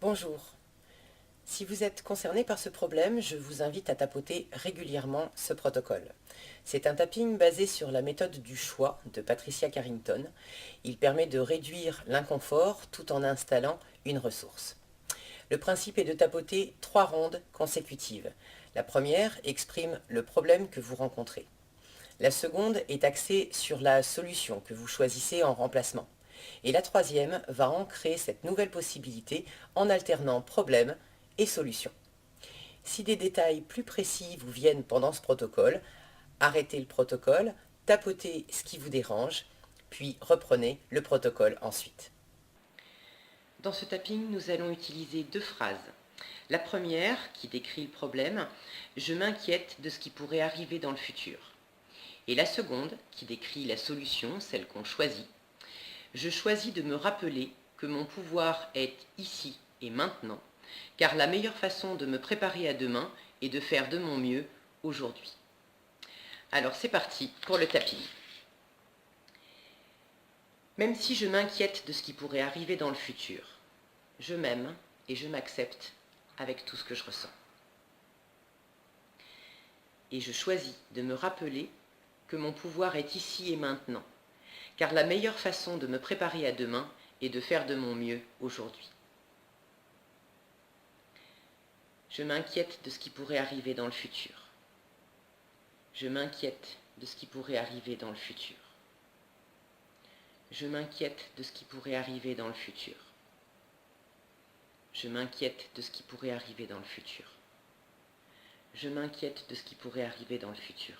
Bonjour. Si vous êtes concerné par ce problème, je vous invite à tapoter régulièrement ce protocole. C'est un tapping basé sur la méthode du choix de Patricia Carrington. Il permet de réduire l'inconfort tout en installant une ressource. Le principe est de tapoter 3 rondes consécutives. La première exprime le problème que vous rencontrez. La seconde est axée sur la solution que vous choisissez en remplacement. Et la troisième va ancrer cette nouvelle possibilité en alternant problème et solution. Si des détails plus précis vous viennent pendant ce protocole, arrêtez le protocole, tapotez ce qui vous dérange, puis reprenez le protocole ensuite. Dans ce tapping, nous allons utiliser 2 phrases. La première, qui décrit le problème, je m'inquiète de ce qui pourrait arriver dans le futur. Et la seconde, qui décrit la solution, celle qu'on choisit, je choisis de me rappeler que mon pouvoir est ici et maintenant, car la meilleure façon de me préparer à demain est de faire de mon mieux aujourd'hui. Alors c'est parti pour le tapping. Même si je m'inquiète de ce qui pourrait arriver dans le futur, je m'aime et je m'accepte avec tout ce que je ressens. Et je choisis de me rappeler que mon pouvoir est ici et maintenant, car la meilleure façon de me préparer à demain est de faire de mon mieux aujourd'hui. Je m'inquiète de ce qui pourrait arriver dans le futur. Je m'inquiète de ce qui pourrait arriver dans le futur. Je m'inquiète de ce qui pourrait arriver dans le futur. Je m'inquiète de ce qui pourrait arriver dans le futur. Je m'inquiète de ce qui pourrait arriver dans le futur.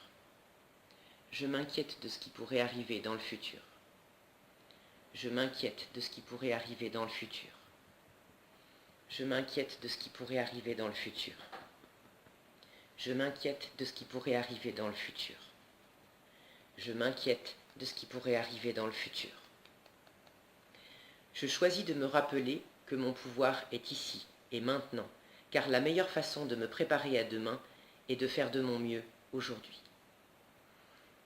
Je m'inquiète de ce qui pourrait arriver dans le futur. Je m'inquiète de ce qui pourrait arriver dans le futur. Je m'inquiète de ce qui pourrait arriver dans le futur. Je m'inquiète de ce qui pourrait arriver dans le futur. Je m'inquiète de ce qui pourrait arriver dans le futur. Je choisis de me rappeler que mon pouvoir est ici et maintenant, car la meilleure façon de me préparer à demain est de faire de mon mieux aujourd'hui.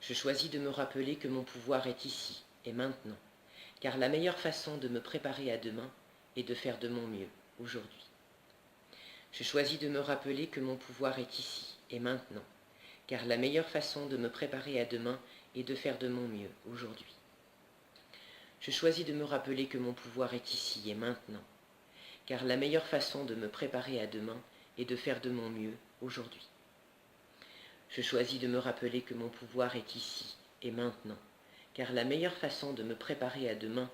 Je choisis de me rappeler que mon pouvoir est ici et maintenant, car la meilleure façon de me préparer à demain est de faire de mon mieux aujourd'hui. Je choisis de me rappeler que mon pouvoir est ici et maintenant, car la meilleure façon de me préparer à demain est de faire de mon mieux aujourd'hui. Je choisis de me rappeler que mon pouvoir est ici et maintenant, car la meilleure façon de me préparer à demain est de faire de mon mieux aujourd'hui. Je choisis de me rappeler que mon pouvoir est ici et maintenant, car la meilleure façon de me préparer à demain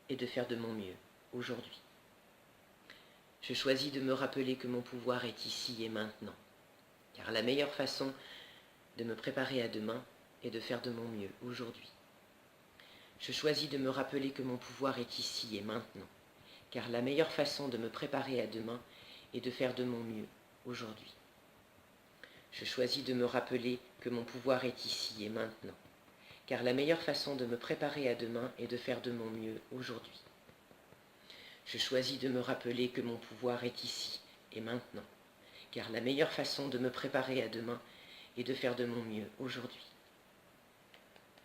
est de faire de mon mieux aujourd'hui. Je choisis de me rappeler que mon pouvoir est ici et maintenant, car la meilleure façon de me préparer à demain est de faire de mon mieux aujourd'hui. Je choisis de me rappeler que mon pouvoir est ici et maintenant, car la meilleure façon de me préparer à demain est de faire de mon mieux aujourd'hui. Je choisis de me rappeler que mon pouvoir est ici et maintenant, car la meilleure façon de me préparer à demain est de faire de mon mieux aujourd'hui. Je choisis de me rappeler que mon pouvoir est ici et maintenant, car la meilleure façon de me préparer à demain est de faire de mon mieux aujourd'hui.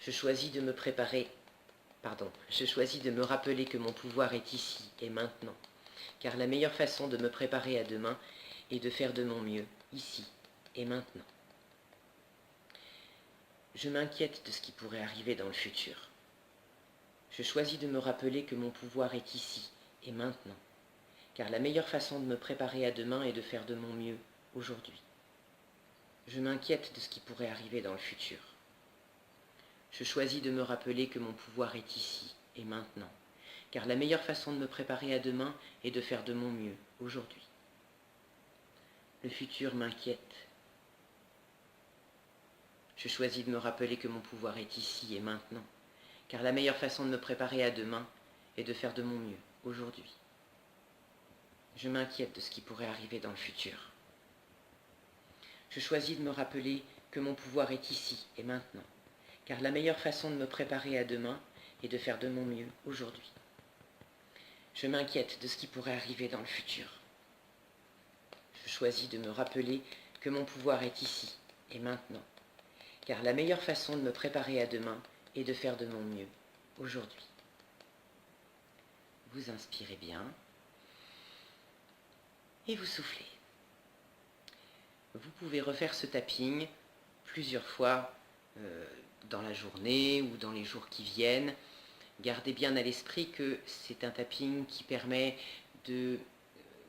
Je choisis de me rappeler que mon pouvoir est ici et maintenant, car la meilleure façon de me préparer à demain est de faire de mon mieux ici et maintenant. Je m'inquiète de ce qui pourrait arriver dans le futur. Je choisis de me rappeler que mon pouvoir est ici et maintenant, car la meilleure façon de me préparer à demain est de faire de mon mieux aujourd'hui. Je m'inquiète de ce qui pourrait arriver dans le futur. Je choisis de me rappeler que mon pouvoir est ici et maintenant, car la meilleure façon de me préparer à demain est de faire de mon mieux aujourd'hui. Le futur m'inquiète. Je choisis de me rappeler que mon pouvoir est ici et maintenant, car la meilleure façon de me préparer à demain est de faire de mon mieux aujourd'hui. Je m'inquiète de ce qui pourrait arriver dans le futur. Je choisis de me rappeler que mon pouvoir est ici et maintenant, car la meilleure façon de me préparer à demain est de faire de mon mieux aujourd'hui. Je m'inquiète de ce qui pourrait arriver dans le futur. Je choisis de me rappeler que mon pouvoir est ici et maintenant, car la meilleure façon de me préparer à demain est de faire de mon mieux aujourd'hui. Vous inspirez bien. et vous soufflez. Vous pouvez refaire ce tapping plusieurs fois dans la journée ou dans les jours qui viennent. Gardez bien à l'esprit que c'est un tapping qui permet de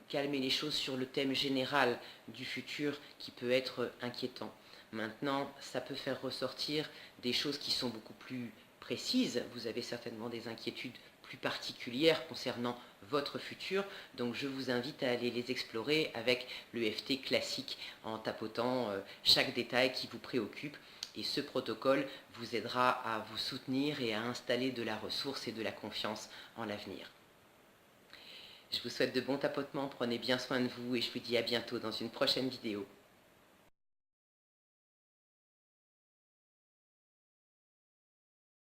calmer les choses sur le thème général du futur qui peut être inquiétant. Maintenant, ça peut faire ressortir des choses qui sont beaucoup plus précises. Vous avez certainement des inquiétudes plus particulières concernant votre futur, donc je vous invite à aller les explorer avec l'EFT classique en tapotant chaque détail qui vous préoccupe, et ce protocole vous aidera à vous soutenir et à installer de la ressource et de la confiance en l'avenir. Je vous souhaite de bons tapotements, prenez bien soin de vous et je vous dis à bientôt dans une prochaine vidéo.